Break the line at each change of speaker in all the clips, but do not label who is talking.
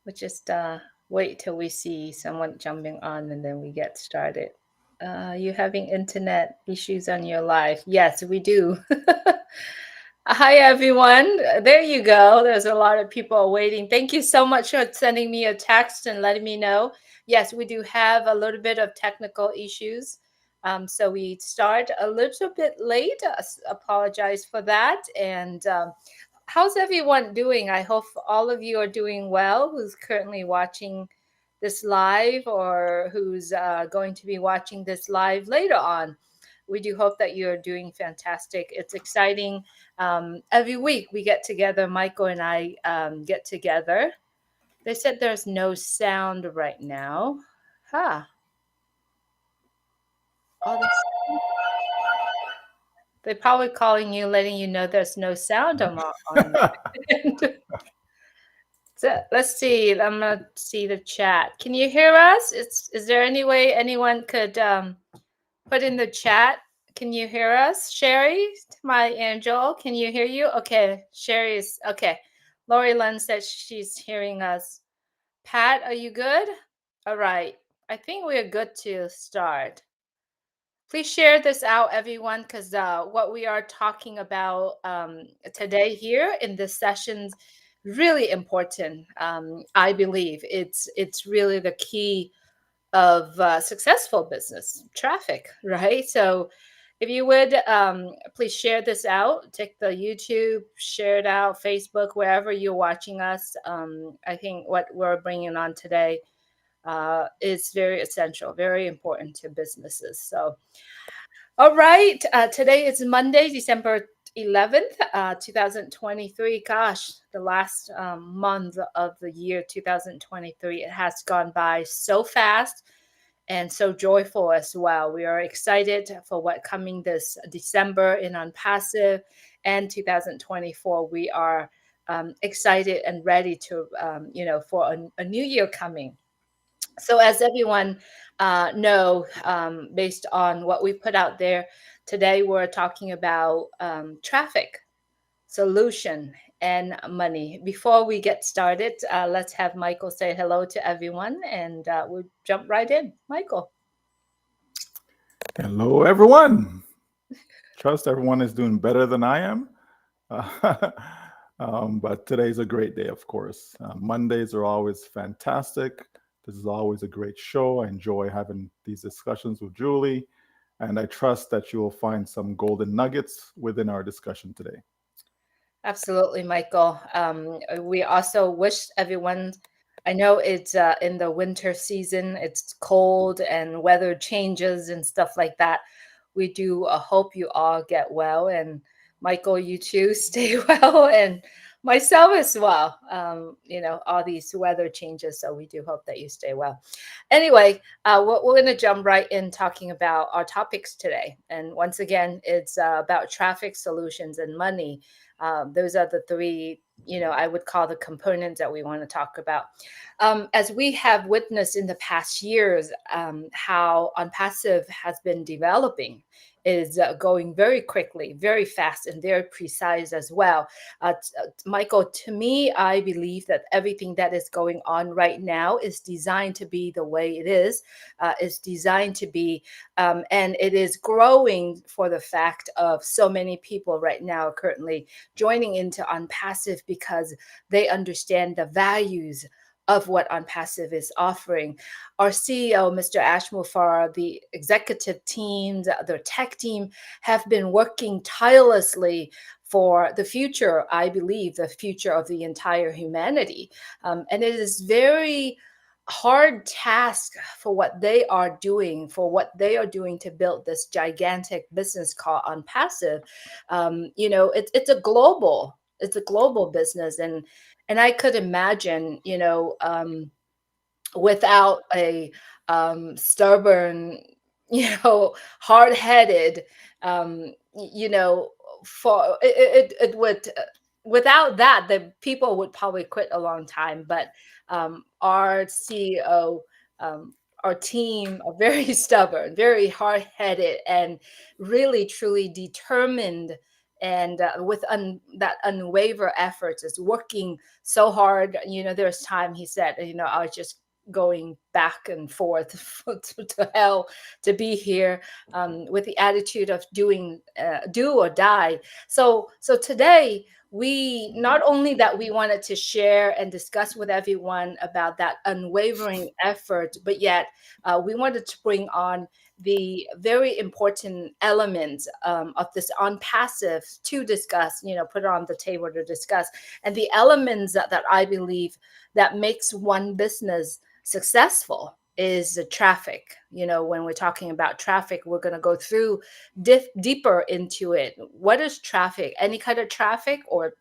We'll just wait till we see someone jumping on and then we get started. You having internet issues on your live? Yes, we do. Hi, everyone. There you go. There's a lot of people waiting. Thank you so much for sending me a text and letting me know. Yes, we do have a little bit of technical issues. So we start a little bit late. Apologize for that. And how's everyone doing? I hope all of you are doing well who's currently watching this live or who's going to be watching this live later on. We do hope that you're doing fantastic. It's exciting. Every week we get together, Michael and I get together. They said there's no sound right now. Huh. Oh, they're probably calling you, letting you know there's no sound on my end. So let's see. I'm gonna see the chat. Can you hear us? Is there any way anyone could put in the chat? Can you hear us? Sherry, my angel, can you hear you? Okay, Sherry is okay. Lori Lynn says she's hearing us. Pat, are you good? All right. I think we're good to start. Please share this out, everyone, because what we are talking about today here in this session's really important. I believe it's really the key of successful business traffic, right? So if you would please share this out, take the YouTube, share it out, Facebook, wherever you're watching us. I think what we're bringing on today is very essential, very important to businesses. So all right. Today is Monday, December 11th, 2023. Gosh, the last month of the year 2023. It has gone by so fast and so joyful as well. We are excited for what coming this December in Onpassive and 2024. We are excited and ready to, for a new year coming. So as everyone know, based on what we put out there today, we're talking about traffic, solution, and money. Before we get started, let's have Michael say hello to everyone, and we'll jump right in. Michael.
Hello, everyone. Trust everyone is doing better than I am. But today's a great day, of course. Mondays are always fantastic. This is always a great show. I enjoy having these discussions with Julie, and I trust that you will find some golden nuggets within our discussion today.
Absolutely, Michael. We also wish everyone, I know it's in the winter season, it's cold and weather changes and stuff like that. We do hope you all get well. And Michael, you too, stay well. And myself as well. All these weather changes. So we do hope that you stay well. Anyway, we're going to jump right in talking about our topics today. And once again, it's about traffic solutions and money. Those are the three, I would call the components that we want to talk about. As we have witnessed in the past years, how Onpassive has been developing is going very quickly, very fast, and very precise as well. Michael, to me, I believe that everything that is going on right now is designed to be the way it is designed to be, and it is growing for the fact of so many people right now currently joining into Onpassive because they understand the values of what Onpassive is offering. Our CEO, Mr. Ash Mufareh, the executive teams, the tech team have been working tirelessly for the future, I believe, the future of the entire humanity. And it is very hard task for what they are doing, to build this gigantic business called Onpassive. It's a global business, and I could imagine, without a stubborn, hard-headed, for it would. Without that, the people would probably quit a long time. But our CEO, our team are very stubborn, very hard-headed, and really truly determined and with that unwaver efforts, is working so hard. There's time he said, I was just going back and forth to hell to be here, with the attitude of doing, do or die. So today, we not only that we wanted to share and discuss with everyone about that unwavering effort, but yet we wanted to bring on the very important elements of this on passive to discuss, put it on the table to discuss. And the elements that I believe that makes one business successful is the traffic. When we're talking about traffic, we're going to go through deeper into it. What is traffic? Any kind of traffic, or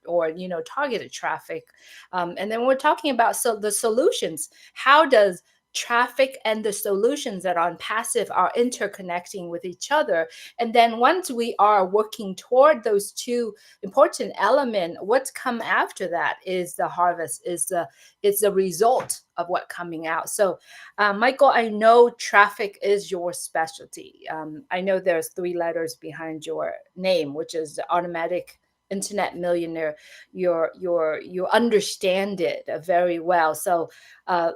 targeted traffic. And then we're talking about the solutions. How does traffic and the solutions that are on passive are interconnecting with each other? And then once we are working toward those two important elements, what's come after that is the harvest, is the result of what coming out. So Michael, I know traffic is your specialty. I know there's 3 letters behind your name, which is the automatic internet millionaire. You understand it very well. So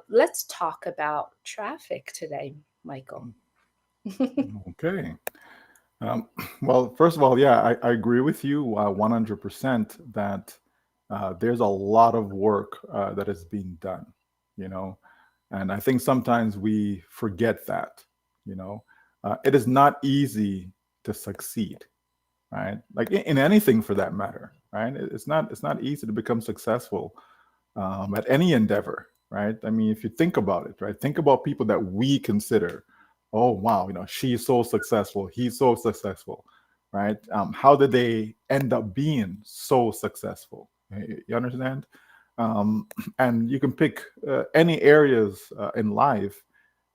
let's talk about traffic today, Michael.
Okay. Well, first of all, yeah, I agree with you 100% that there's a lot of work that is being done, you know, and I think sometimes we forget that, you know, it is not easy to succeed, right? Like in anything for that matter, right? It's not easy to become successful at any endeavor, right? I mean, if you think about it, right? Think about people that we consider, oh wow, she's so successful, he's so successful, right? How did they end up being so successful? You understand? Um, and you can pick any areas in life,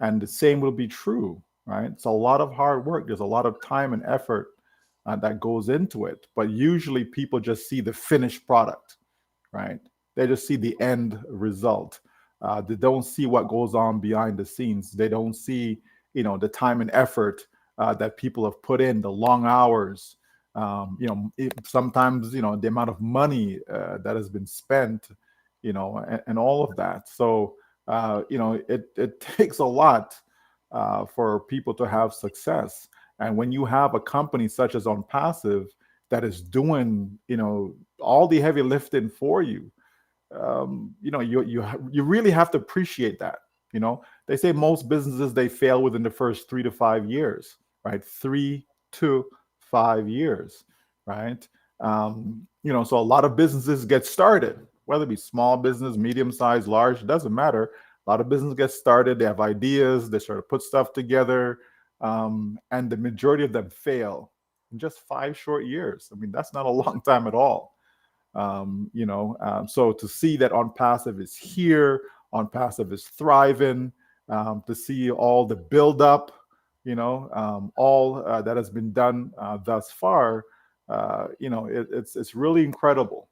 and the same will be true, right? It's a lot of hard work. There's a lot of time and effort that goes into it, but usually people just see the finished product, right? They just see the end result. They don't see what goes on behind the scenes. They don't see, the time and effort that people have put in, the long hours. Sometimes, the amount of money that has been spent, and all of that. So, it takes a lot for people to have success. And when you have a company such as OnPassive that is doing, all the heavy lifting for you, you really have to appreciate that. They say most businesses, they fail within the first 3 to 5 years, right? 3 to 5 years, right? So a lot of businesses get started, whether it be small business, medium size, large, it doesn't matter. A lot of business gets started, they have ideas, they start to put stuff together, and the majority of them fail in just 5 short years. I mean, that's not a long time at all. So to see that OnPassive is here, OnPassive is thriving, to see all the build up, all that has been done thus far, it's really incredible,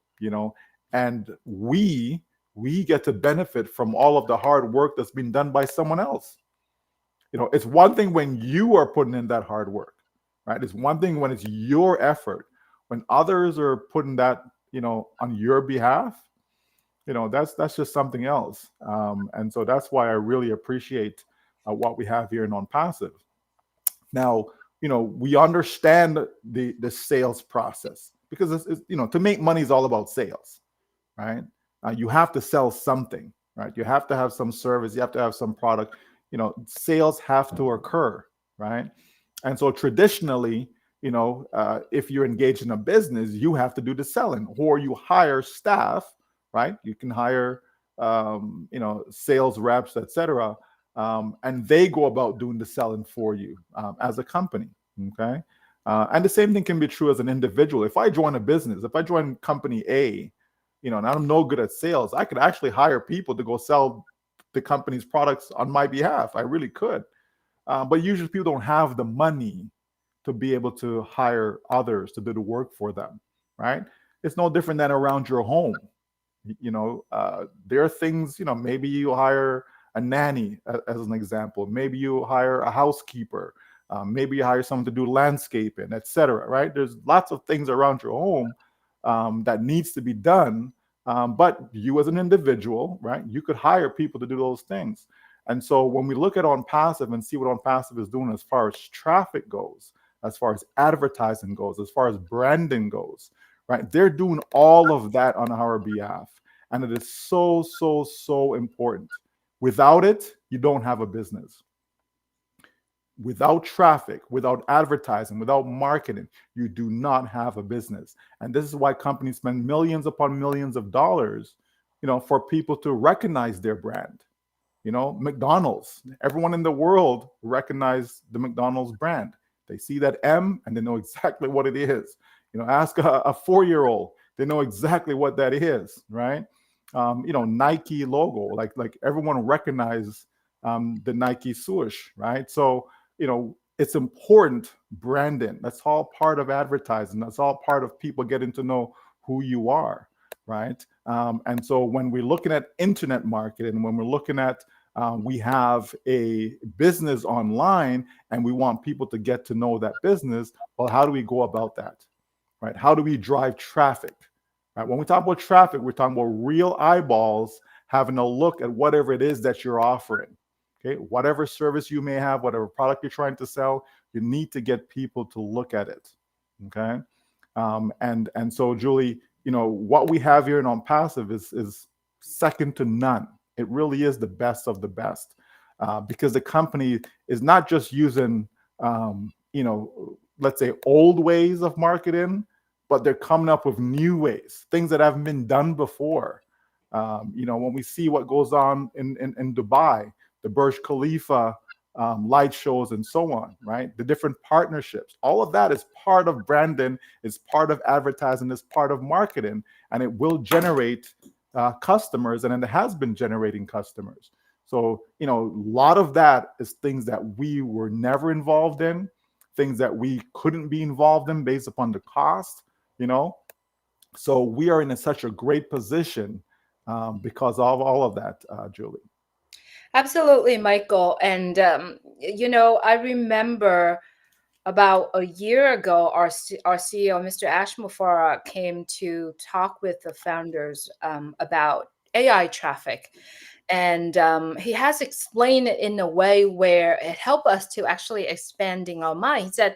and we get to benefit from all of the hard work that's been done by someone else. It's one thing when you are putting in that hard work, right? It's one thing when it's your effort. When others are putting that, on your behalf, that's just something else. And so that's why I really appreciate what we have here in OnPassive. Now, we understand the sales process, because to make money is all about sales, right? You have to sell something, right? You have to have some service, you have to have some product. Sales have to occur, right? And so traditionally, if you're engaged in a business, you have to do the selling, or you hire staff, right? You can hire, sales reps, etc., and they go about doing the selling for you as a company. Okay, and the same thing can be true as an individual. If I join a business, if I join company A, and I'm no good at sales, I could actually hire people to go sell the company's products on my behalf. I really could. But usually people don't have the money to be able to hire others to do the work for them, right? It's no different than around your home. There are things, maybe you hire a nanny, as an example. Maybe you hire a housekeeper. Maybe you hire someone to do landscaping, etc. Right? There's lots of things around your home that needs to be done. But you as an individual, right, you could hire people to do those things. And so when we look at OnPassive and see what OnPassive is doing as far as traffic goes, as far as advertising goes, as far as branding goes, right, they're doing all of that on our behalf. And it is so, so, so important. Without it, you don't have a business. Without traffic, without advertising, without marketing, you do not have a business. And this is why companies spend millions upon millions of dollars, for people to recognize their brand. McDonald's, everyone in the world recognize the McDonald's brand. They see that M and they know exactly what it is. Ask a 4-year-old, they know exactly what that is, right? Nike logo, like everyone recognizes the Nike swoosh, right? So, it's important branding. That's all part of advertising. That's all part of people getting to know who you are, right? And so when we're looking at internet marketing, when we're looking at we have a business online and we want people to get to know that business, well, how do we go about that, right? How do we drive traffic, right? When we talk about traffic, we're talking about real eyeballs having a look at whatever it is that you're offering. Okay, whatever service you may have, whatever product you're trying to sell, you need to get people to look at it. Okay, and so Julie, what we have here in OnPassive is second to none. It really is the best of the best, because the company is not just using, let's say old ways of marketing, but they're coming up with new ways, things that haven't been done before. When we see what goes on in Dubai, the Burj Khalifa light shows and so on, right? The different partnerships, all of that is part of branding, is part of advertising, is part of marketing, and it will generate customers, and it has been generating customers. So, a lot of that is things that we were never involved in, things that we couldn't be involved in based upon the cost, So we are in such a great position because of all of that, Julie.
Absolutely, Michael. And, I remember about a year ago, our CEO, Mr. Ash Mufareh, came to talk with the founders about AI traffic. And he has explained it in a way where it helped us to actually expanding our mind. He said,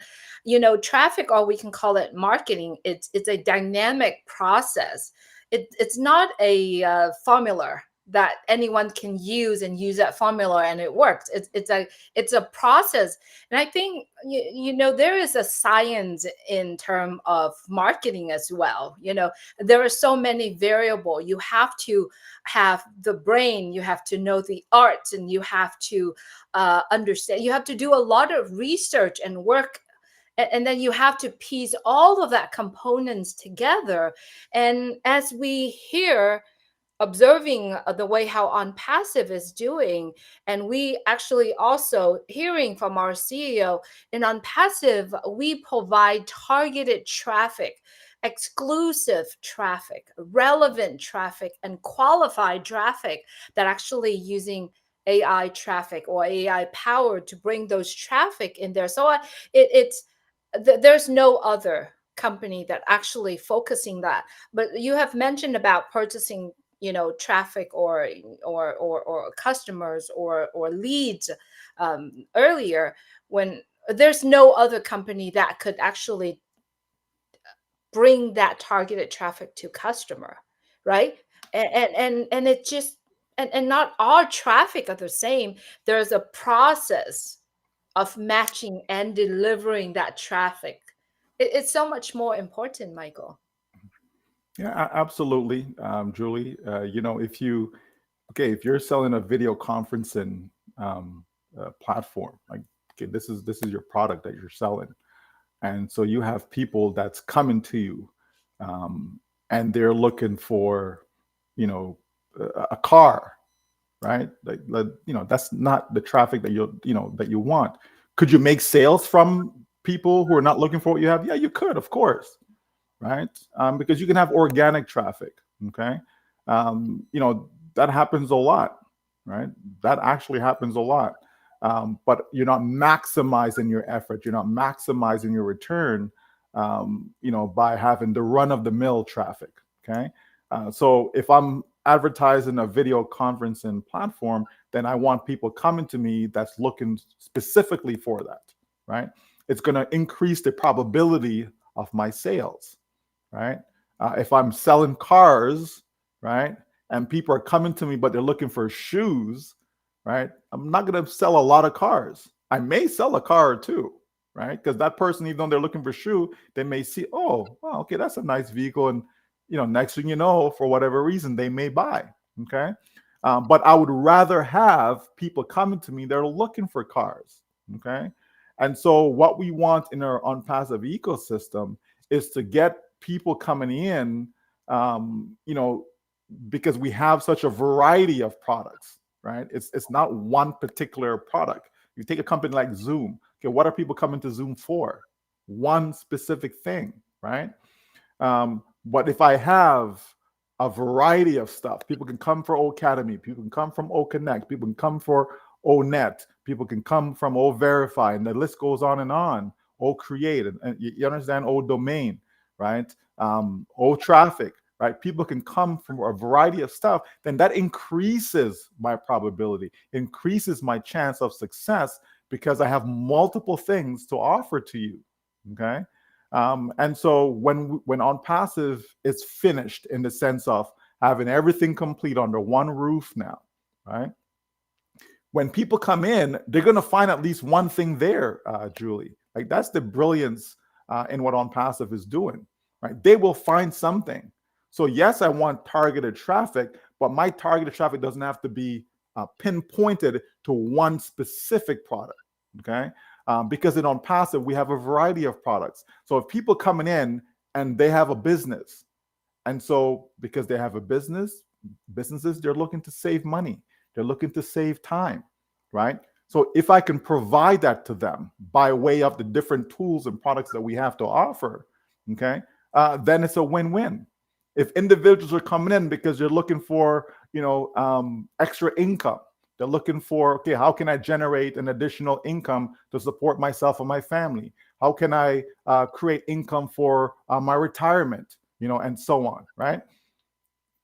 traffic, or we can call it marketing, it's a dynamic process. It's not a formula that anyone can use that formula and it works. It's a process. And I think there is a science in term of marketing as well. There are so many variable. You have to have the brain, you have to know the arts, and you have to understand, you have to do a lot of research and work, and then you have to piece all of that components together. And as we hear, observing the way how OnPassive is doing, and we actually also hearing from our CEO, in OnPassive we provide targeted traffic, exclusive traffic, relevant traffic, and qualified traffic that actually using AI traffic or AI powered to bring those traffic in there. So there's no other company that actually focusing that. But you have mentioned about purchasing traffic or customers or leads earlier, when there's no other company that could actually bring that targeted traffic to customer, right? And it just, and not all traffic are the same. There's a process of matching and delivering that traffic. It's so much more important, Michael.
Yeah, absolutely, Julie. If you're selling a video conferencing platform, like, okay, this is your product that you're selling, and so you have people that's coming to you, and they're looking for, a car, right? That's not the traffic that you want. Could you make sales from people who are not looking for what you have? Yeah, you could, of course, right? Because you can have organic traffic. Okay, that happens a lot, right? That actually happens a lot. but you're not maximizing your effort. You're not maximizing your return, by having the run-of-the-mill traffic. Okay, so if I'm advertising a video conferencing platform, then I want people coming to me that's looking specifically for that. Right? It's going to increase the probability of my sales. Right? If I'm selling cars, right, and people are coming to me but they're looking for shoes, right, I'm not going to sell a lot of cars. I may sell a car or two, right, because that person, even though they're looking for shoe, they may see, oh, well, okay, that's a nice vehicle, and next thing you know, for whatever reason, they may buy. Okay, but I would rather have people coming to me that are looking for cars. Okay, and so what we want in our ONPASSIVE ecosystem is to get people coming in, because we have such a variety of products, right? It's not one particular product. You take a company like Zoom. Okay, what are people coming to Zoom for? One specific thing, right? But if I have a variety of stuff, people can come for Academy, people can come from OCONNECT, people can come for ONET, people can come from OVerify, and the list goes on and on. OCreate, and you understand, ODomain, right? OTraffic, right? People can come from a variety of stuff. Then that increases my probability, increases my chance of success, because I have multiple things to offer to you. Okay. And so when ONPASSIVE is finished, in the sense of having everything complete under one roof now, right? When people come in, they're going to find at least one thing there, Julie. Like, that's the brilliance in what ONPASSIVE is doing, right? They will find something. So yes, I want targeted traffic, but my targeted traffic doesn't have to be pinpointed to one specific product. Okay. Because in ONPASSIVE, we have a variety of products. So if people coming in and they have a business, and so because they have a businesses, they're looking to save money. They're looking to save time, right? So if I can provide that to them by way of the different tools and products that we have to offer, okay, then it's a win-win. If individuals are coming in because they're looking for, extra income, they're looking for, okay, how can I generate an additional income to support myself and my family? How can I create income for my retirement, and so on, right?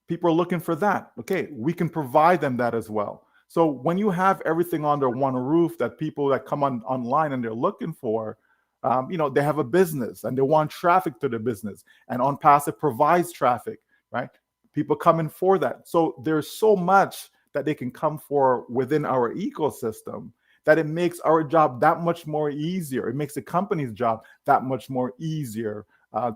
People are looking for that. Okay, we can provide them that as well. So when you have everything under one roof, that people that come online and they're looking for, they have a business and they want traffic to their business, and ONPASSIVE provides traffic, right? People come in for that. So there's so much that they can come for within our ecosystem that it makes our job that much more easier. It makes the company's job that much more easier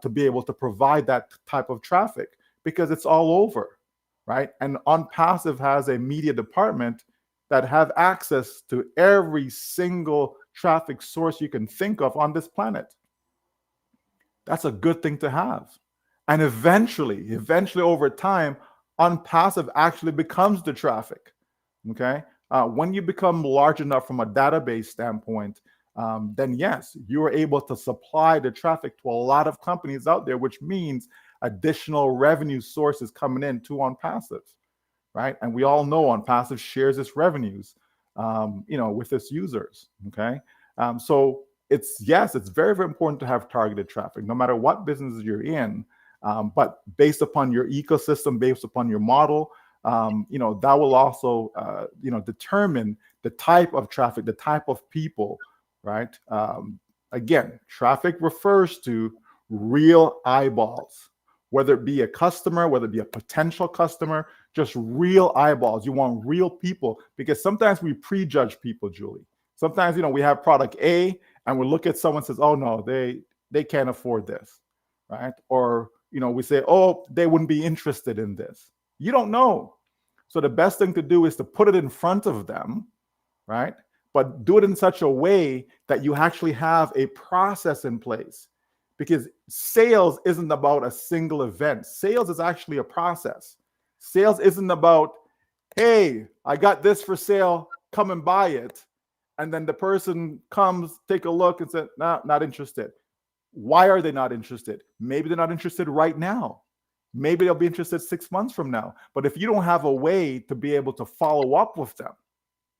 to be able to provide that type of traffic, because it's all over, right? And ONPASSIVE has a media department that have access to every single traffic source you can think of on this planet. That's a good thing to have. And eventually over time, ONPASSIVE actually becomes the traffic. Okay. When you become large enough from a database standpoint, then yes, you are able to supply the traffic to a lot of companies out there, which means additional revenue sources coming in to ONPASSIVE, right? And we all know ONPASSIVE shares its revenues, with its users. Okay. So it's very, very important to have targeted traffic, no matter what business you're in. But based upon your ecosystem, based upon your model, that will also, determine the type of traffic, the type of people, right? Again, traffic refers to real eyeballs, whether it be a customer, whether it be a potential customer, just real eyeballs. You want real people, because sometimes we prejudge people, Julie. Sometimes, we have product A and we look at someone and says, oh no, they can't afford this, right? Or, we say, oh, they wouldn't be interested in this. You don't know. So the best thing to do is to put it in front of them, right? But do it in such a way that you actually have a process in place, because sales isn't about a single event. Sales is actually a process. Sales isn't about, hey, I got this for sale, come and buy it. And then the person comes, take a look and says, nah, not interested. Why are they not interested? Maybe they're not interested right now. Maybe they'll be interested 6 months from now. But if you don't have a way to be able to follow up with them,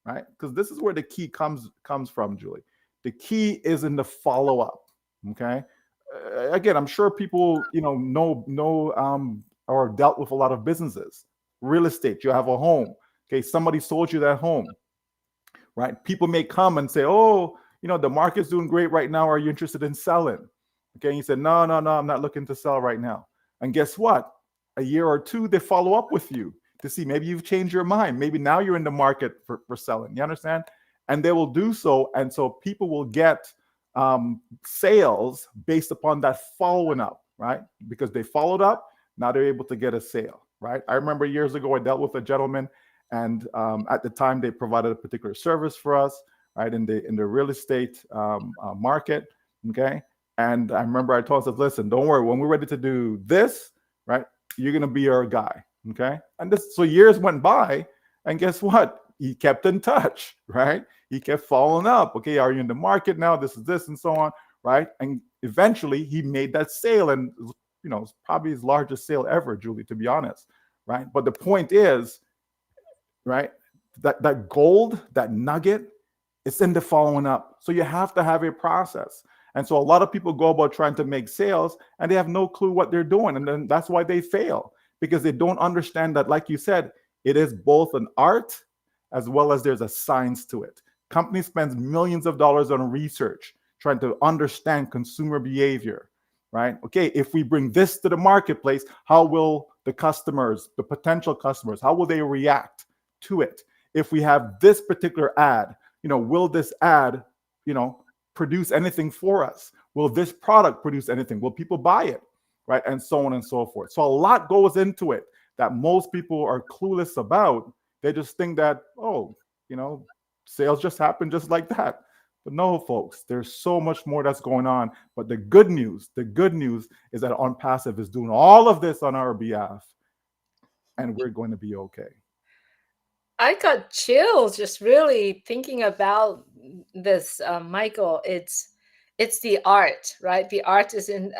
right? Because this is where the key comes from, Julie. The key is in the follow up. Okay. Again, I'm sure people, know or dealt with a lot of businesses, real estate. You have a home. Okay, somebody sold you that home, right? People may come and say, "Oh, the market's doing great right now. Are you interested in selling?" Okay, and you said, "No, no, no, I'm not looking to sell right now." And guess what? A year or two, they follow up with you to see maybe you've changed your mind. Maybe now you're in the market for selling. You understand? And they will do so, and so people will get sales based upon that following up, right? Because they followed up, now they're able to get a sale, right? I remember years ago I dealt with a gentleman, and at the time they provided a particular service for us, right, in the real estate market, okay. And I remember I told him, listen, don't worry, when we're ready to do this, right, you're gonna be our guy, okay. And this, so years went by, and guess what? He kept in touch, right? He kept following up. Okay, are you in the market now? This is this, and so on, right? And eventually, he made that sale, and it's probably his largest sale ever, Julie, to be honest, right? But the point is, right, that gold, that nugget, it's in the following up. So you have to have a process. And so a lot of people go about trying to make sales, and they have no clue what they're doing, and then that's why they fail, because they don't understand that, like you said, it is both an art as well as there's a science to it. Company spends millions of dollars on research trying to understand consumer behavior, right? Okay, if we bring this to the marketplace, how will the customers, the potential customers, how will they react to it? If we have this particular ad, will this ad, produce anything for us? Will this product produce anything? Will people buy it? Right? And so on and so forth. So a lot goes into it that most people are clueless about. They just think that, oh, sales just happen just like that. But no, folks, there's so much more that's going on. But the good news is that OnPassive is doing all of this on our behalf, and we're going to be okay.
I got chills just really thinking about this, Michael. It's the art, right? The art is in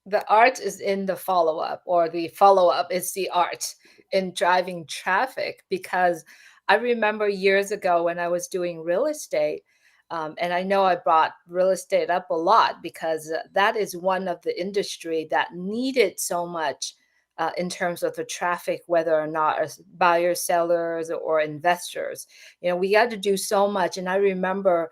the art is in the follow up, or the follow up is the art in driving traffic. Because I remember years ago when I was doing real estate, and I know I brought real estate up a lot because that is one of the industry that needed so much in terms of the traffic, whether or not as buyers, sellers, or investors. We got to do so much. And I remember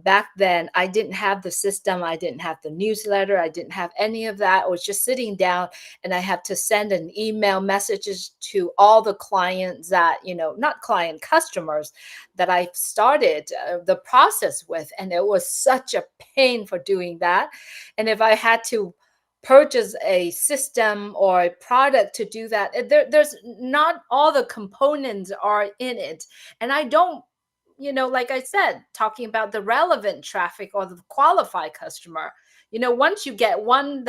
back then, I didn't have the system, I didn't have the newsletter, I didn't have any of that. I was just sitting down, and I had to send an email messages to all the clients that, not client, customers that I started the process with. And it was such a pain for doing that. And if I had to purchase a system or a product to do that, there's not all the components are in it. And I don't, like I said, talking about the relevant traffic or the qualified customer, once you get one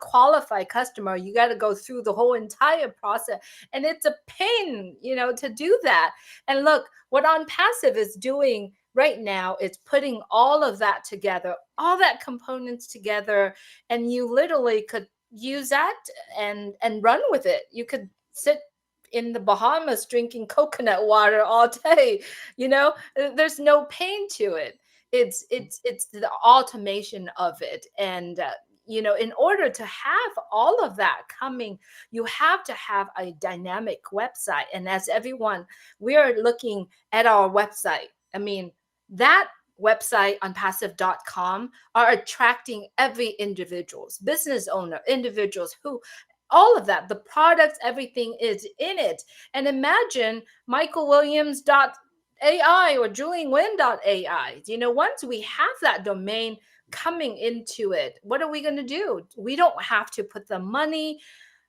qualified customer, you got to go through the whole entire process, and it's a pain, to do that. And look, what OnPassive is doing right now, it's putting all of that together, all that components together, and you literally could use that and run with it. You could sit in the Bahamas drinking coconut water all day. There's no pain to it. It's the automation of it. And in order to have all of that coming, you have to have a dynamic website. And as everyone, we are looking at our website. I mean, that website on passive.com are attracting every individuals, business owner, individuals who, all of that, the products, everything is in it. And imagine michaelwilliams.ai or JulieNguyen.ai. Once we have that domain coming into it, what are we going to do? We don't have to put the money,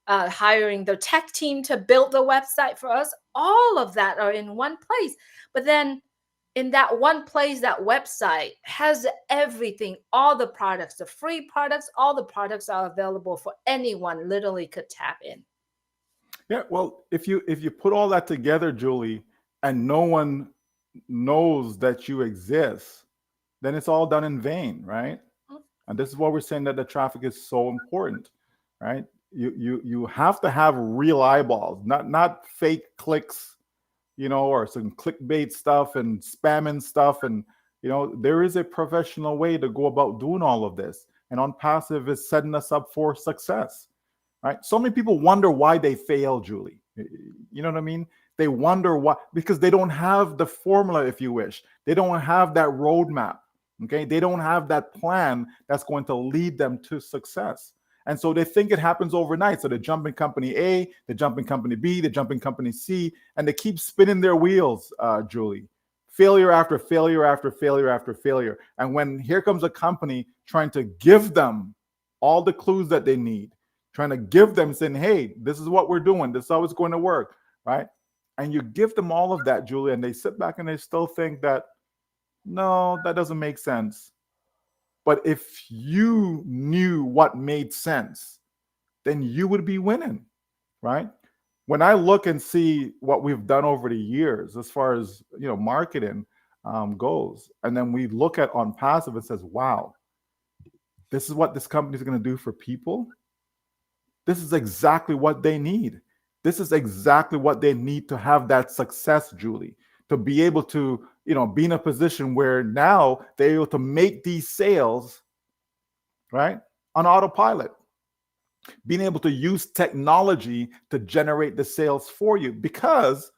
hiring the tech team to build the website for us. All of that are in one place. But then in that one place, that website has everything, all the products, the free products, all the products are available for anyone, literally could tap in.
Yeah, well, if you put all that together, Julie, and no one knows that you exist, then it's all done in vain, right? And this is why we're saying that the traffic is so important, right? You have to have real eyeballs, not fake clicks, or some clickbait stuff and spamming stuff. And, there is a professional way to go about doing all of this. And OnPassive is setting us up for success, right? So many people wonder why they fail, Julie. You know what I mean? They wonder why, because they don't have the formula, if you wish. They don't have that roadmap. Okay. They don't have that plan that's going to lead them to success. And so they think it happens overnight. So they jump in company A, they jump in company B, they jump in company C, and they keep spinning their wheels, Julie. Failure after failure after failure after failure. And when here comes a company trying to give them all the clues that they need, trying to give them, saying, hey, this is what we're doing, this is how it's going to work, right? And you give them all of that, Julie, and they sit back and they still think that, no, that doesn't make sense. But if you knew what made sense, then you would be winning, right? When I look and see what we've done over the years, as far as marketing goes, and then we look at OnPassive and says, wow, this is what this company is going to do for people. This is exactly what they need. This is exactly what they need to have that success, Julie, to be able to, be in a position where now they're able to make these sales, right, on autopilot, being able to use technology to generate the sales for you, because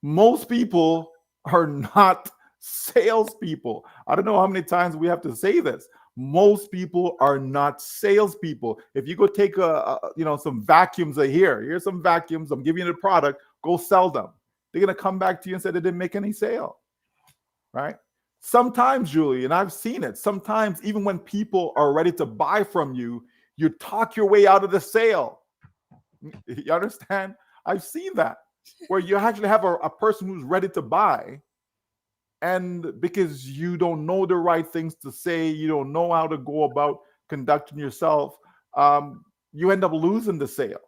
most people are not salespeople. I don't know how many times we have to say this. Most people are not salespeople. If you go take some vacuums here's some vacuums, I'm giving you the product, go sell them. They're going to come back to you and say they didn't make any sale, right? Sometimes, Julie, and I've seen it, sometimes even when people are ready to buy from you, you talk your way out of the sale. You understand? I've seen that, where you actually have a person who's ready to buy, and because you don't know the right things to say, you don't know how to go about conducting yourself, you end up losing the sale.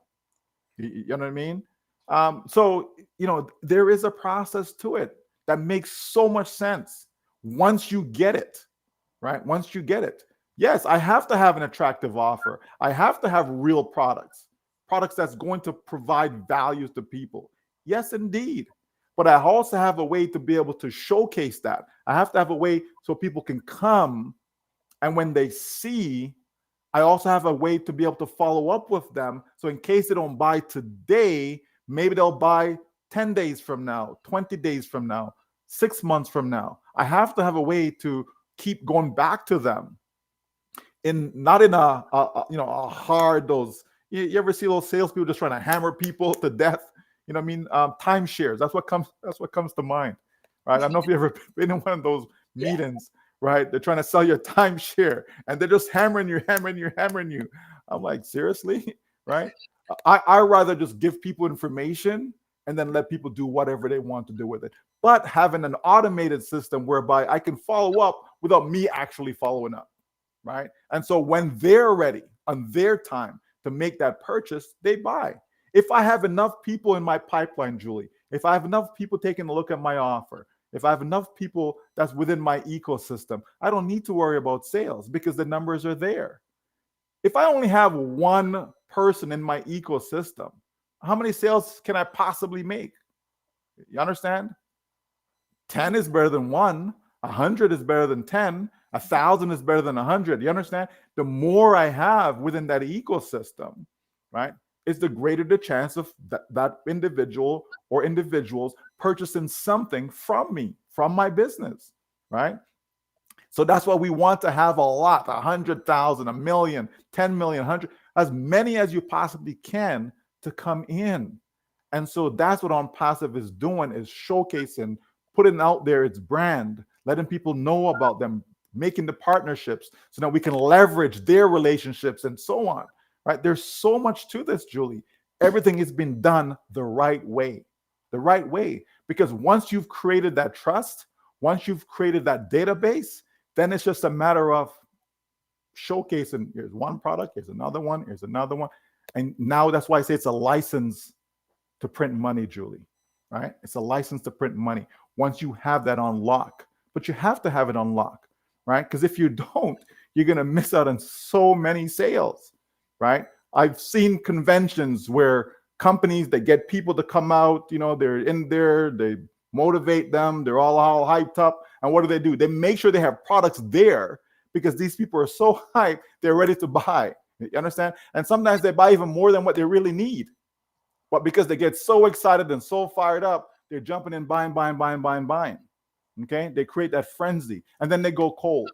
You know what I mean? So, there is a process to it that makes so much sense once you get it, right? Once you get it. Yes, I have to have an attractive offer. I have to have real products that's going to provide value to people. Yes, indeed. But I also have a way to be able to showcase that. I have to have a way so people can come, and when they see, I also have a way to be able to follow up with them. So in case they don't buy today, maybe they'll buy 10 days from now, 20 days from now, 6 months from now. I have to have a way to keep going back to them, not in a hard, those, you ever see those salespeople just trying to hammer people to death? You know what I mean? Timeshares. That's what comes to mind, right? I don't know if you've ever been in one of those meetings, right? They're trying to sell you a timeshare, and they're just hammering you. I'm like, seriously, right? I rather just give people information and then let people do whatever they want to do with it. But having an automated system whereby I can follow up without me actually following up, right? And so when they're ready on their time to make that purchase, they buy. If I have enough people in my pipeline, Julie, if I have enough people taking a look at my offer, if I have enough people that's within my ecosystem, I don't need to worry about sales because the numbers are there. If I only have one person in my ecosystem, how many sales can I possibly make? You understand? 10 is better than 1. 100 is better than 10. 1,000 is better than 100. You understand? The more I have within that ecosystem, right, is the greater the chance of that individual or individuals purchasing something from me, from my business, right? So that's why we want to have a lot, 100,000, 1 million, 10 million, 100, as many as you possibly can to come in. And so that's what OnPassive is doing, is showcasing, putting out there its brand, letting people know about them, making the partnerships so that we can leverage their relationships and so on, right? There's so much to this, Julie. Everything has been done the right way, because once you've created that trust, once you've created that database, then it's just a matter of showcasing. Here's one product, here's another one, here's another one. And now that's why I say it's a license to print money, Julie, right? It's a license to print money once you have that on lock. But you have to have it on lock, right? Because if you don't, you're going to miss out on so many sales, right? I've seen conventions where companies that get people to come out. They're in there, they motivate them, they're all hyped up. And what do? They make sure they have products there because these people are so hyped, they're ready to buy. You understand? And sometimes they buy even more than what they really need. But because they get so excited and so fired up, they're jumping in, buying, buying, buying, buying, buying. Okay? They create that frenzy and then they go cold.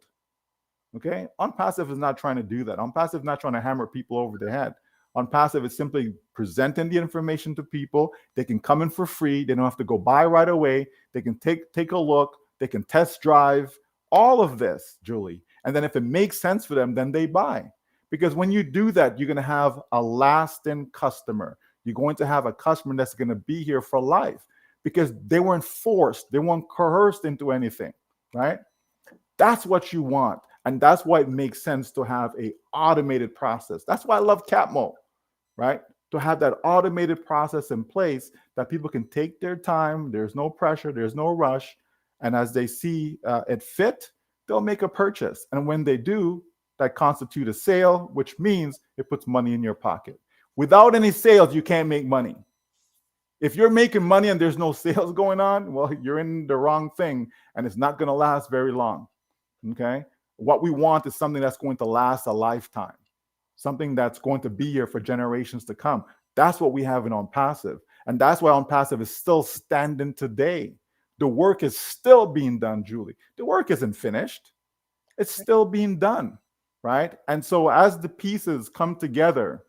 Okay? OnPassive is not trying to do that. OnPassive is not trying to hammer people over the head. OnPassive is simply presenting the information to people. They can come in for free. They don't have to go buy right away. They can take a look. They can test drive all of this, Julie. And then if it makes sense for them, then they buy. Because when you do that, you're going to have a lasting customer. You're going to have a customer that's going to be here for life because they weren't forced. They weren't coerced into anything, right? That's what you want. And that's why it makes sense to have an automated process. That's why I love Capmo, right? To have that automated process in place that people can take their time. There's no pressure. There's no rush. And as they see it fit, they'll make a purchase. And when they do, that constitute a sale, which means it puts money in your pocket. Without any sales, you can't make money. If you're making money and there's no sales going on, well, you're in the wrong thing and it's not going to last very long. Okay? What we want is something that's going to last a lifetime, something that's going to be here for generations to come. That's what we have in OnPassive. And that's why OnPassive is still standing today. The work is still being done, Julie. The work isn't finished. It's still being done, right? And so as the pieces come together,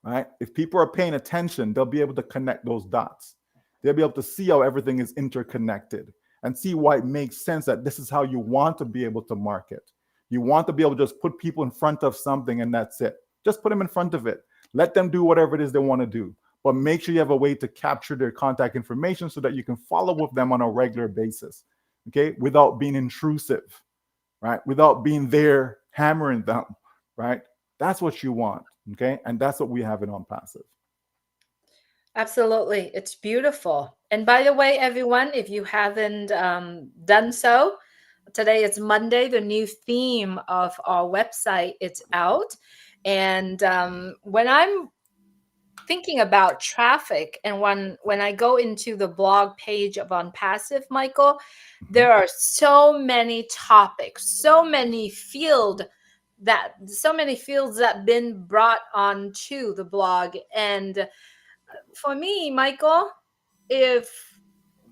right, if people are paying attention, they'll be able to connect those dots. They'll be able to see how everything is interconnected and see why it makes sense that this is how you want to be able to market. You want to be able to just put people in front of something and that's it. Just put them in front of it. Let them do whatever it is they want to do. But make sure you have a way to capture their contact information so that you can follow with them on a regular basis, okay, without being intrusive, right? Without being there hammering them, right? That's what you want, okay? And that's what we have in OnPassive.
Absolutely. It's beautiful. And by the way, everyone, if you haven't done so, today is Monday. The new theme of our website, it's out. And when I'm thinking about traffic and when I go into the blog page of OnPassive, Michael, there are so many topics, so many fields that been brought onto the blog. And for me, Michael, if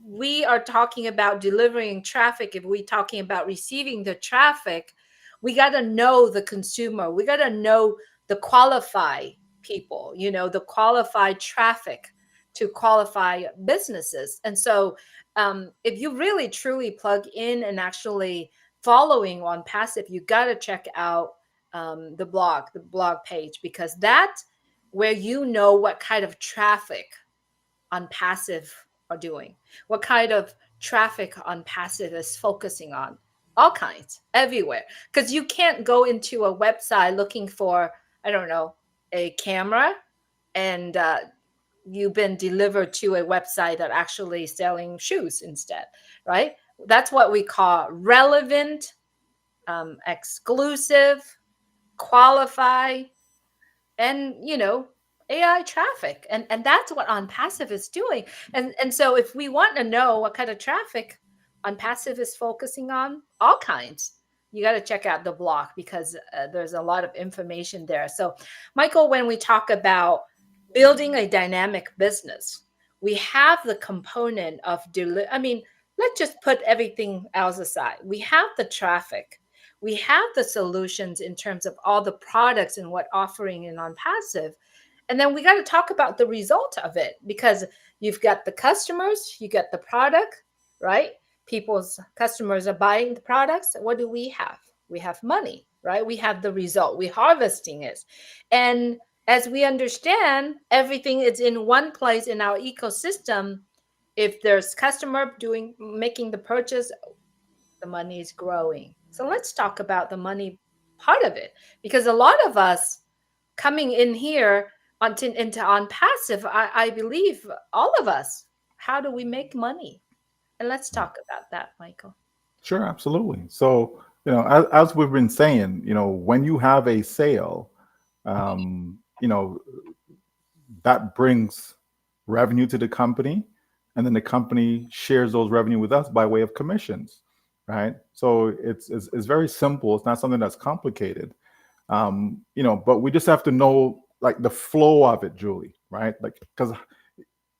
we are talking about delivering traffic, if we're talking about receiving the traffic, we got to know the consumer. We got to know the qualified people, the qualified traffic to qualify businesses. And so if you really truly plug in and actually following OnPassive, you got to check out the blog page, because that's where you know what kind of traffic OnPassive are doing, what kind of traffic OnPassive is focusing on, all kinds, everywhere. Because you can't go into a website looking for, I don't know, a camera, and you've been delivered to a website that actually selling shoes instead, right? That's what we call relevant, exclusive, qualify, and AI traffic. And that's what OnPassive is doing. And so if we want to know what kind of traffic OnPassive is focusing on, all kinds, you got to check out the blog, because there's a lot of information there. So Michael, when we talk about building a dynamic business, we have the component of let's just put everything else aside. We have the traffic, we have the solutions in terms of all the products and what offering in OnPassive. And then we got to talk about the result of it, because you've got the customers, you got the product, right? People's customers are buying the products. What do we have? We have money, right? We have the result. We're harvesting it. And as we understand, everything is in one place in our ecosystem. If there's customer making the purchase, the money is growing. So let's talk about the money part of it, because a lot of us coming in here into OnPassive, I believe all of us, how do we make money? And let's talk about that, Michael.
Sure, absolutely. So, as we've been saying, when you have a sale, that brings revenue to the company, and then the company shares those revenue with us by way of commissions, right? So it's very simple. It's not something that's complicated, but we just have to know like the flow of it, Julie, right? Like, because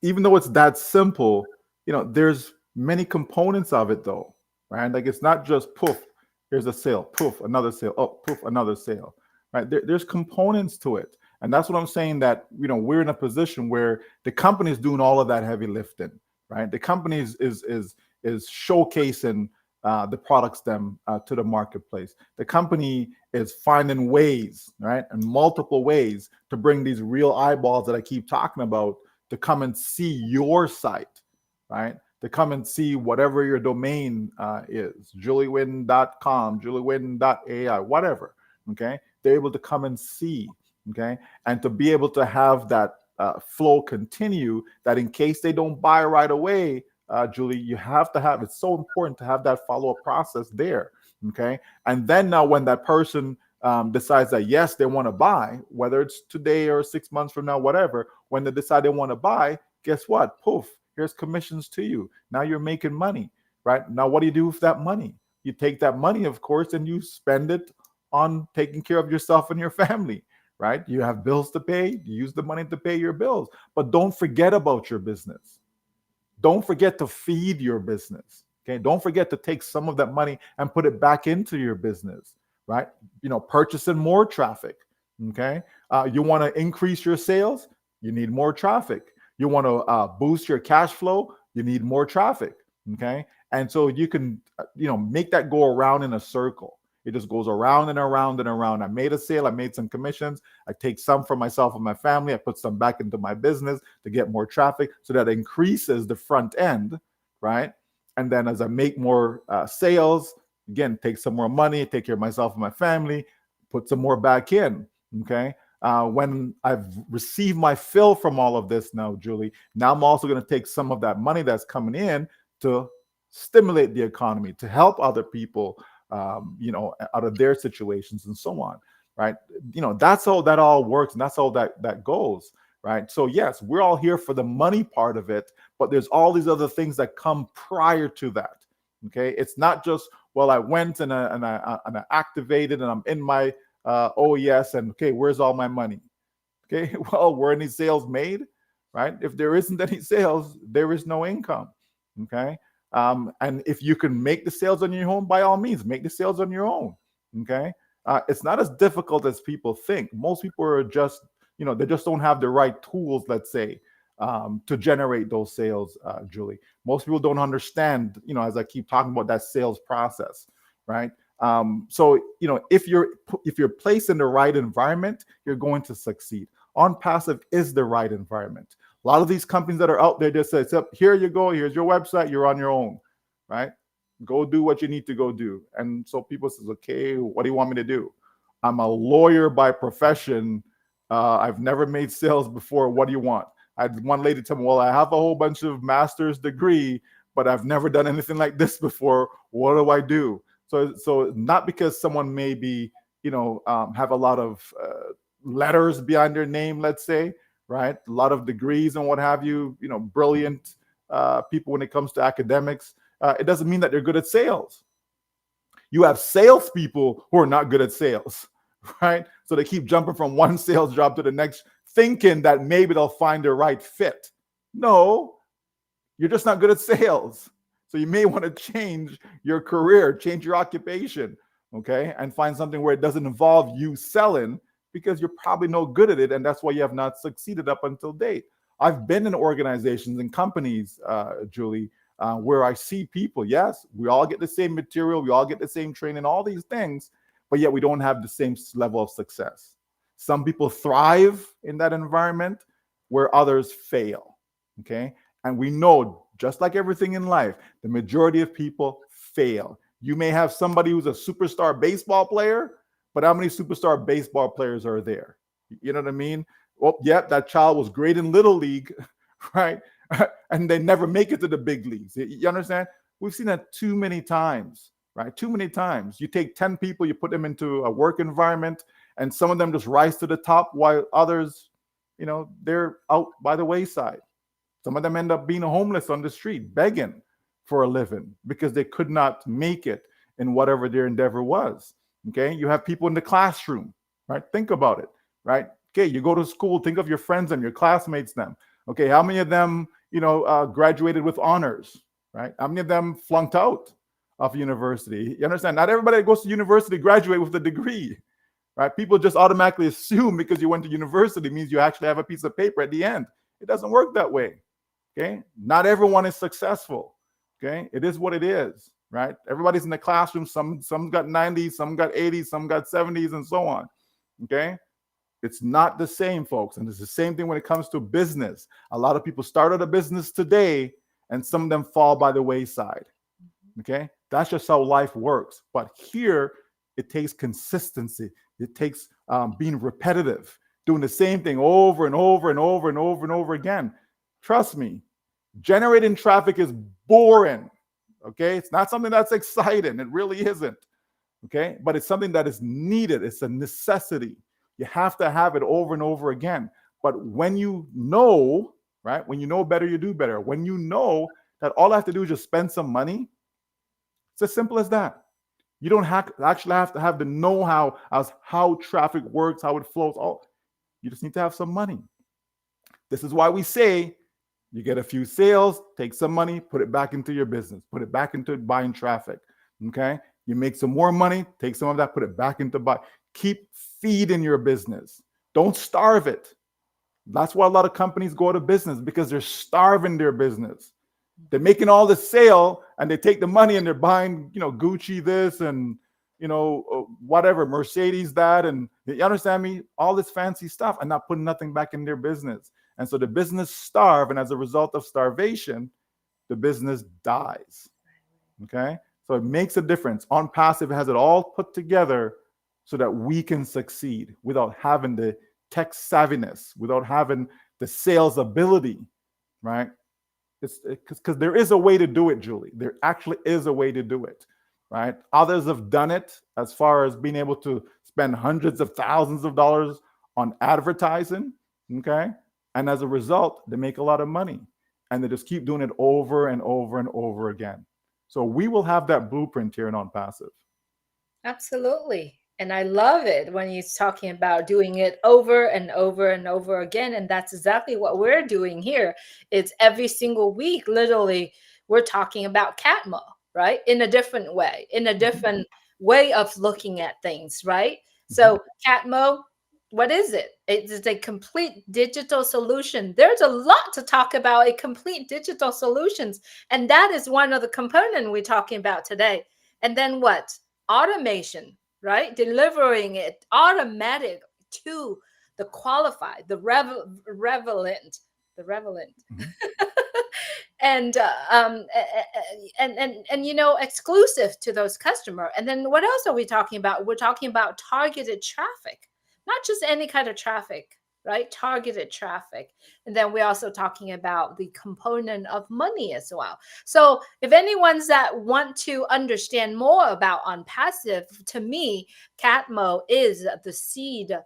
even though it's that simple, there's many components of it though, right? Like it's not just poof, here's a sale, poof, another sale, oh, poof, another sale, right? There's components to it. And that's what I'm saying, that, we're in a position where the company is doing all of that heavy lifting, right? The company is showcasing the products to the marketplace. The company is finding ways, right, and multiple ways to bring these real eyeballs that I keep talking about to come and see your site, right? To come and see whatever your domain is, JulieNguyen.com, JulieNguyen.Ai, whatever, okay? They're able to come and see, okay? And to be able to have that flow continue, that in case they don't buy right away, Julie, you have to have, it's so important to have that follow-up process there, okay? And then now when that person decides that, yes, they want to buy, whether it's today or 6 months from now, whatever, when they decide they want to buy, guess what? Poof, here's commissions to you. Now you're making money, right? Now what do you do with that money? You take that money, of course, and you spend it on taking care of yourself and your family, right? You have bills to pay, you use the money to pay your bills, but don't forget about your business. Don't forget to feed your business. Okay. Don't forget to take some of that money and put it back into your business, right? Purchasing more traffic. Okay. You want to increase your sales? You need more traffic. You want to boost your cash flow? You need more traffic. Okay. And so you can, make that go around in a circle. It just goes around and around and around. I made a sale. I made some commissions. I take some for myself and my family. I put some back into my business to get more traffic, so that increases the front end, right? And then as I make more sales, again, take some more money, take care of myself and my family, put some more back in, okay? When I've received my fill from all of this now, Julie, now I'm also going to take some of that money that's coming in to stimulate the economy, to help other people, out of their situations and so on, right? That's how that all works, and that's how that goes, right? So yes, we're all here for the money part of it, but there's all these other things that come prior to that. Okay, it's not just, well, I went and I activated and I'm in my OES, and okay, where's all my money? Okay, well, were any sales made, right? If there isn't any sales, there is no income. Okay. And if you can make the sales on your own, by all means, make the sales on your own. Okay. It's not as difficult as people think. Most people are just, they just don't have the right tools, let's say, to generate those sales, Julie. Most people don't understand, as I keep talking about, that sales process, right? So, if you're placed in the right environment, you're going to succeed. OnPassive is the right environment. A lot of these companies that are out there just say, here you go, here's your website, you're on your own, right? Go do what you need to go do. And so people says, okay, what do you want me to do? I'm a lawyer by profession. I've never made sales before. What do you want? I had one lady tell me, well, I have a whole bunch of master's degree, but I've never done anything like this before. What do I do? So not because someone may be, have a lot of letters behind their name, let's say, right? A lot of degrees and what have you, brilliant people when it comes to academics. It doesn't mean that they're good at sales. You have salespeople who are not good at sales, right? So they keep jumping from one sales job to the next, thinking that maybe they'll find their right fit. No, you're just not good at sales. So you may want to change your career, change your occupation, okay? And find something where it doesn't involve you selling, because you're probably no good at it, and that's why you have not succeeded up until date. I've been in organizations and companies, Julie, where I see people, yes, we all get the same material, we all get the same training, all these things, but yet we don't have the same level of success. Some people thrive in that environment where others fail, okay? And we know, just like everything in life, the majority of people fail. You may have somebody who's a superstar baseball player, but how many superstar baseball players are there? You know what I mean? Well, yeah, that child was great in Little League, right? And they never make it to the big leagues. You understand? We've seen that too many times, right? Too many times. You take 10 people, you put them into a work environment, and some of them just rise to the top while others, they're out by the wayside. Some of them end up being homeless on the street, begging for a living because they could not make it in whatever their endeavor was. Okay, you have people in the classroom, right? Think about it, right? Okay, you go to school, think of your friends and your classmates them. Okay, how many of them, graduated with honors, right? How many of them flunked out of university? You understand? Not everybody that goes to university graduate with a degree, right? People just automatically assume because you went to university means you actually have a piece of paper at the end. It doesn't work that way. Okay, not everyone is successful. Okay, it is what it is, right? Everybody's in the classroom. Some got 90s, some got 80s, some got 70s, and so on. Okay, it's not the same, folks, and it's the same thing when it comes to business. A lot of people started a business today, and some of them fall by the wayside. Okay, that's just how life works. But here, it takes consistency. It takes being repetitive, doing the same thing over and over and over and over and over again. Trust me, generating traffic is boring. Okay, it's not something that's exciting. It really isn't. Okay, but it's something that is needed. It's a necessity. You have to have it over and over again. But when you know, right, when you know better, you do better. When you know that all I have to do is just spend some money, it's as simple as that. You don't actually have to have the know-how as how traffic works, how it flows. You just need to have some money. This is why we say you get a few sales, take some money, put it back into your business, put it back into buying traffic. Okay, you make some more money, take some of that, put it back into buy. Keep feeding your business. Don't starve it. That's why a lot of companies go out of business, because they're starving their business. They're making all the sale and they take the money and they're buying, Gucci this and, whatever, Mercedes that. And you understand me? All this fancy stuff and not putting nothing back in their business. And so the business starve. And as a result of starvation, the business dies. Okay. So it makes a difference. OnPassive has it all put together so that we can succeed without having the tech savviness, without having the sales ability, right? It's because there is a way to do it, Julie. There actually is a way to do it, right? Others have done it as far as being able to spend hundreds of thousands of dollars on advertising, okay? And as a result, they make a lot of money and they just keep doing it over and over and over again. So we will have that blueprint here in OnPassive.
Absolutely. And I love it when he's talking about doing it over and over and over again. And that's exactly what we're doing here. It's every single week, literally, we're talking about CATMO, right? In a different way, in a different way of looking at things, right? So CATMO, what is it? It's a complete digital solution. There's a lot to talk about a complete digital solutions. And that is one of the components we're talking about today. And then what? Automation, right? Delivering it automatic to the qualified, the relevant, and exclusive to those customer. And then what else are we talking about? We're talking about targeted traffic, not just any kind of traffic, right? Targeted traffic. And then we're also talking about the component of money as well. So if anyone's that want to understand more about OnPassive, to me, CATMO is the seed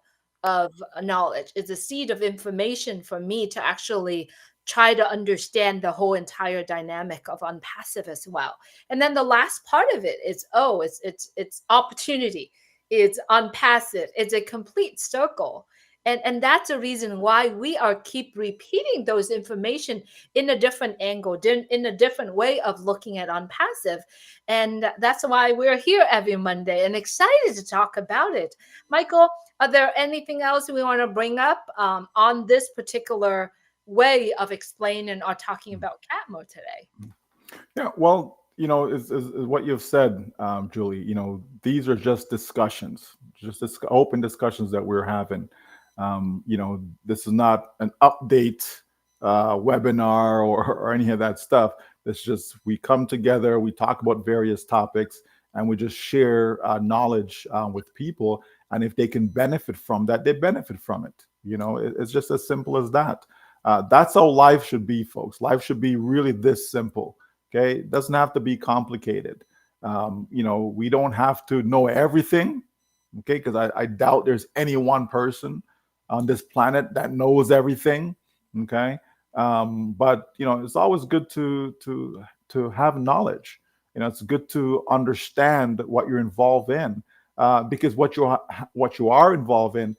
of knowledge. It's a seed of information for me to actually try to understand the whole entire dynamic of OnPassive as well. And then the last part of it is, it's opportunity. It's OnPassive. It's a complete circle. And that's a reason why we are keep repeating those information in a different angle, in a different way of looking at OnPassive. And that's why we're here every Monday and excited to talk about it. Michael, are there anything else we want to bring up on this particular way of explaining or talking about CATMO today?
Yeah, well, is what you've said, Julie. These are just discussions, just open discussions that we're having. This is not an update webinar or any of that stuff. It's just we come together, we talk about various topics, and we just share knowledge with people. And if they can benefit from that, they benefit from it. It's just as simple as that. That's how life should be, folks. Life should be really this simple. Okay, it doesn't have to be complicated. We don't have to know everything. Okay, because I doubt there's any one person on this planet that knows everything. Okay, but it's always good to have knowledge. It's good to understand what you're involved in, because what you are involved in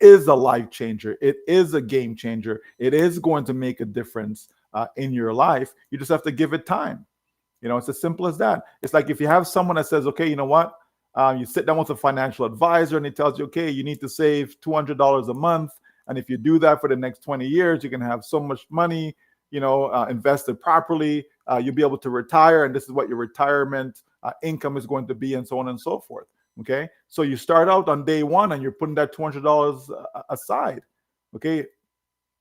is a life changer. It is a game changer. It is going to make a difference in your life. You just have to give it time. It's as simple as that. It's like if you have someone that says, okay, you know what? You sit down with a financial advisor and he tells you, okay, you need to save $200 a month. And if you do that for the next 20 years, you can have so much money, invested properly. You'll be able to retire. And this is what your retirement income is going to be, and so on and so forth. Okay. So you start out on day one and you're putting that $200 aside. Okay.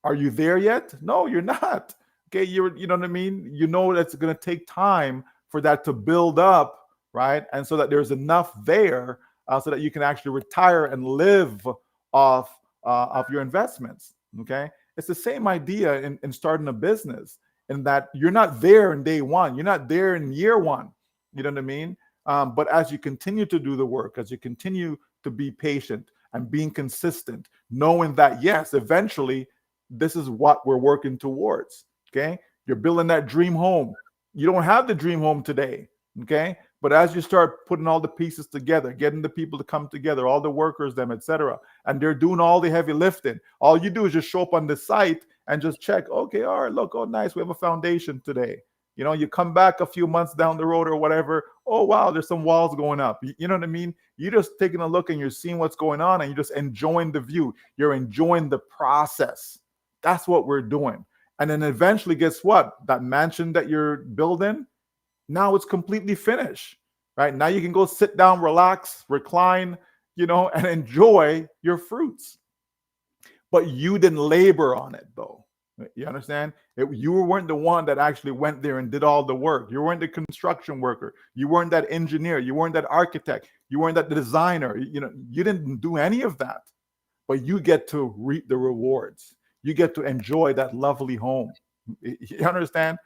Are you there yet? No, you're not. Okay, you know what I mean? That's going to take time for that to build up, right? And so that there's enough there so that you can actually retire and live of your investments. Okay, it's the same idea in starting a business, in that you're not there in day one, you're not there in year one. You know what I mean? But as you continue to do the work, as you continue to be patient and being consistent, knowing that yes, eventually this is what we're working towards. Okay, you're building that dream home. You don't have the dream home today. Okay, but as you start putting all the pieces together, getting the people to come together, all the workers, them, etc., and they're doing all the heavy lifting, all you do is just show up on the site and just check. Okay, all right, look, oh nice, we have a foundation today. You come back a few months down the road or whatever. Oh wow, there's some walls going up. You know what I mean? You're just taking a look and you're seeing what's going on, and you're just enjoying the view. You're enjoying the process. That's what we're doing. And then eventually, guess what? That mansion that you're building, now it's completely finished, right? Now you can go sit down, relax, recline, and enjoy your fruits. But you didn't labor on it, though. You understand? You weren't the one that actually went there and did all the work. You weren't the construction worker. You weren't that engineer. You weren't that architect. You weren't that designer. You didn't do any of that. But you get to reap the rewards. You get to enjoy that lovely home. You understand?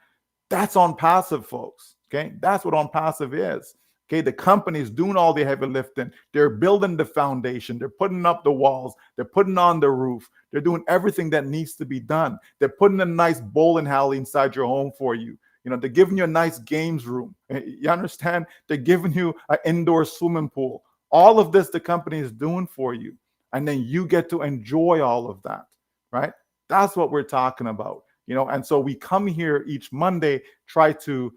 That's ONPASSIVE, folks. Okay, that's what ONPASSIVE is. Okay, the company's doing all the heavy lifting. They're building the foundation. They're putting up the walls. They're putting on the roof. They're doing everything that needs to be done. They're putting a nice bowling alley inside your home for you. They're giving you a nice games room. You understand? They're giving you an indoor swimming pool. All of this the company is doing for you. And then you get to enjoy all of that, right? That's what we're talking about. And so we come here each Monday, try to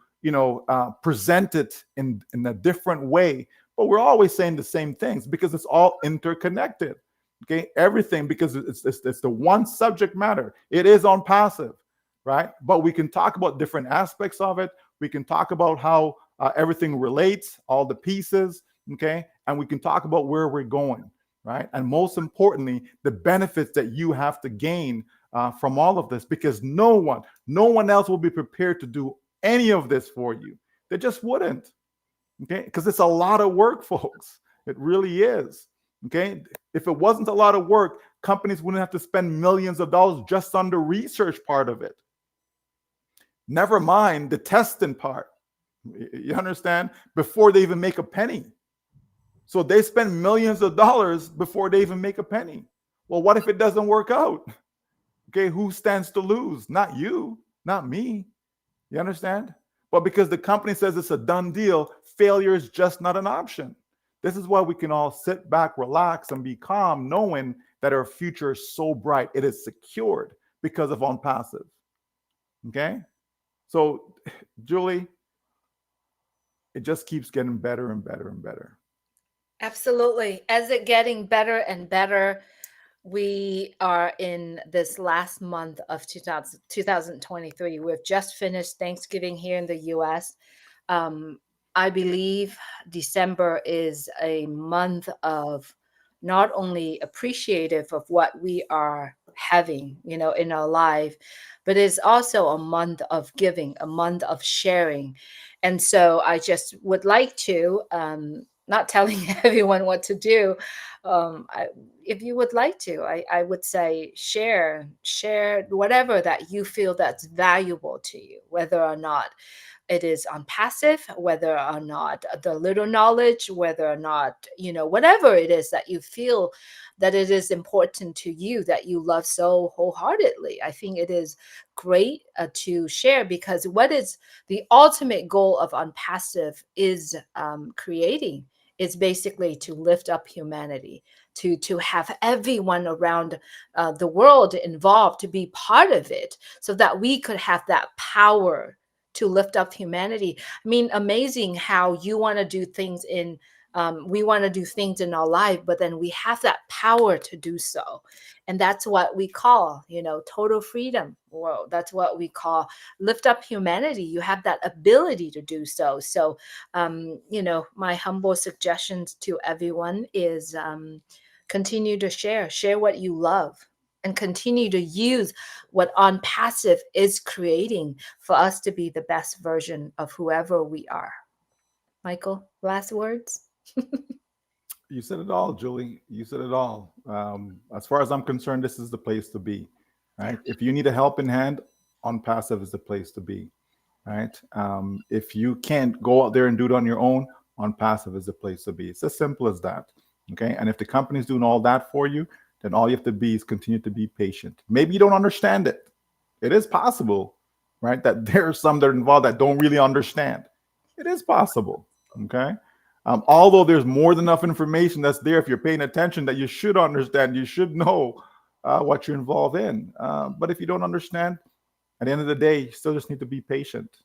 present it in a different way, but we're always saying the same things because it's all interconnected. Okay, everything, because it's the one subject matter. It is ONPASSIVE, right? But we can talk about different aspects of it. We can talk about how everything relates, all the pieces. Okay, and we can talk about where we're going, right? And most importantly, the benefits that you have to gain from all of this, because no one else will be prepared to do any of this for you. They just wouldn't. Okay, because it's a lot of work, folks. It really is. Okay, if it wasn't a lot of work, companies wouldn't have to spend millions of dollars just on the research part of it. Never mind the testing part. You understand? Before they even make a penny. So they spend millions of dollars before they even make a penny. Well, what if it doesn't work out? Okay, who stands to lose? Not you, not me. You understand? But because the company says it's a done deal, failure is just not an option. This is why we can all sit back, relax, and be calm, knowing that our future is so bright. It is secured because of ONPASSIVE. Okay? So, Julie, it just keeps getting better and better and better.
Absolutely. As it getting better and better, we are in this last month of 2023. We've just finished Thanksgiving here in the US. I believe December is a month of not only appreciative of what we are having, in our life, but it's also a month of giving, a month of sharing. And so I just would like to, not telling everyone what to do. If you would like to, I would say share whatever that you feel that's valuable to you, whether or not it is on passive, whether or not the little knowledge, whether or not, whatever it is that you feel that it is important to you, that you love so wholeheartedly. I think it is great to share, because what is the ultimate goal of Unpassive is creating is basically to lift up humanity, to have everyone around the world involved, to be part of it, so that we could have that power to lift up humanity. I mean, amazing how you want to do things in we want to do things in our life, but then we have that power to do so. And that's what we call, total freedom world. That's what we call lift up humanity. You have that ability to do so. So, my humble suggestions to everyone is continue to share what you love, and continue to use what OnPassive is creating for us to be the best version of whoever we are. Michael, last words?
You said it all, Julie. You said it all. As far as I'm concerned, this is the place to be. Right? If you need a helping hand, on passive is the place to be. Right? If you can't go out there and do it on your own, on passive is the place to be. It's as simple as that. Okay. And if the company's doing all that for you, then all you have to be is continue to be patient. Maybe you don't understand it. It is possible, right? That there are some that are involved that don't really understand. It is possible. Okay. Although there's more than enough information that's there, if you're paying attention, that you should understand, you should know what you're involved in. But if you don't understand, at the end of the day, you still just need to be patient,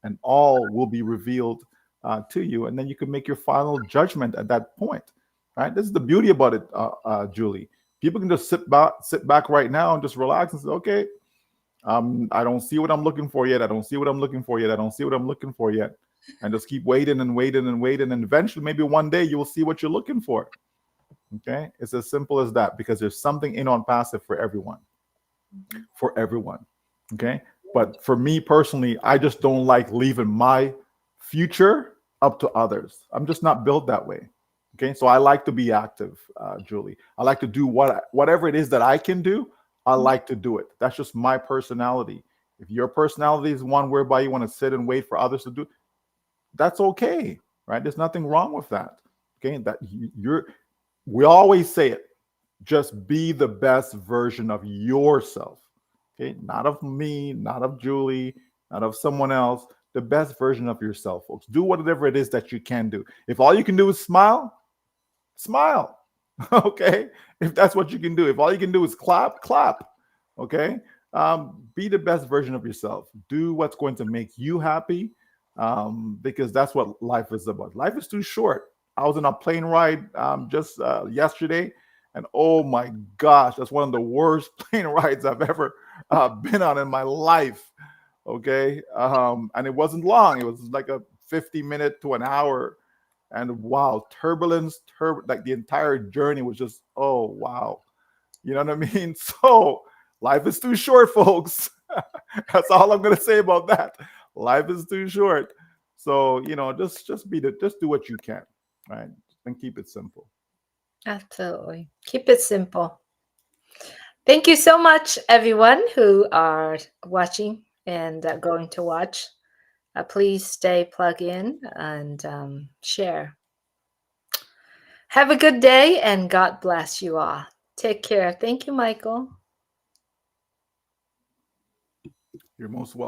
and all will be revealed to you. And then you can make your final judgment at that point, right? This is the beauty about it, Julie. People can just sit back right now and just relax and say, okay, I don't see what I'm looking for yet. I don't see what I'm looking for yet. I don't see what I'm looking for yet. And just keep waiting and waiting and waiting. And eventually, maybe one day, you will see what you're looking for. Okay. It's as simple as that, because there's something in on passive for everyone. For everyone. Okay. But for me personally, I just don't like leaving my future up to others. I'm just not built that way. Okay. So I like to be active, Julie. I like to do whatever it is that I can do. I like to do it. That's just my personality. If your personality is one whereby you want to sit and wait for others to do, that's okay, right? There's nothing wrong with that. Okay. We always say it. Just be the best version of yourself. Okay. Not of me, not of Julie, not of someone else. The best version of yourself, folks. Do whatever it is that you can do. If all you can do is smile, smile. Okay. If that's what you can do. If all you can do is clap, clap. Okay. Be the best version of yourself. Do what's going to make you happy, because that's what life is about. Life is too short. I was on a plane ride just yesterday, and oh my gosh, that's one of the worst plane rides I've ever been on in my life. Okay. And it wasn't long. It was like a 50-minute to an hour. And wow, turbulence, like the entire journey was just, oh, wow. You know what I mean? So life is too short, folks. That's all I'm going to say about that. Life is too short. So, just do what you can, right? And keep it simple.
Absolutely. Keep it simple. Thank you so much, everyone who are watching and going to watch. Please stay plugged in and share. Have a good day, and God bless you all. Take care. Thank you, Michael.
You're most welcome.